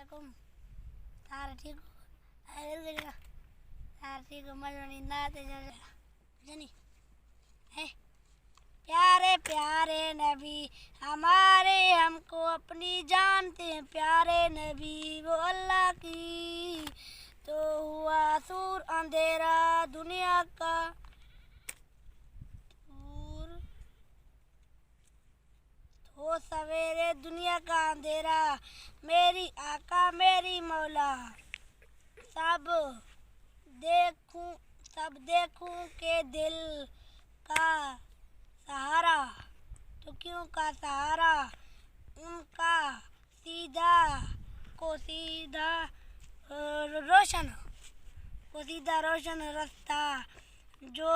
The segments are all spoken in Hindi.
वालेकुम। तार ठीक हो? अरे तार ठीक हो? मजा नहीं आते जनी है। प्यारे प्यारे नबी हमारे, हमको अपनी जानते हैं प्यारे नबी। वो अल्लाह की तो हुआ सूर अंधेरा दुनिया का दूर, हो सवेरे दुनिया का अंधेरा। मेरी आका मेरी मौला, सब देखूं के दिल का सहारा, तो क्यों का सहारा उनका सीधा रोशन रास्ता जो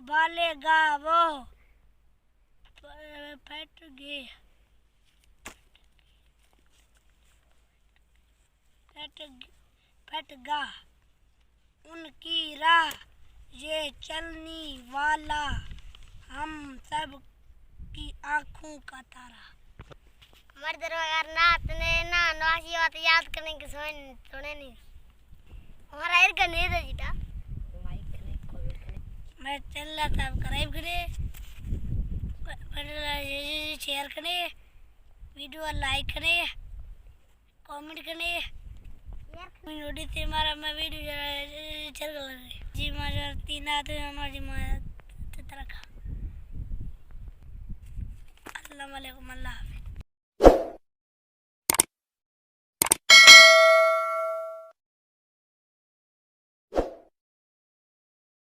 भालेगा वो फटगा उनकी राह, ये चलनी वाला हम सब की आँखों का तारा। हमारे दरबार नाथ ने ना नवासी बात याद करने की सुने नहीं। हमारा एर का नहीं था जीता। मैं चल रहा था, सब्सक्राइब करे, शेयर करे, वीडियो लाइक करे, कमेंट करे। नोटिस से हमारा मैं वीडियो चल रहा जी मारा तीन आते हमारी मारा तरह का। अस्सलाम वालेकुम, अल्लाह हाफ़िज़।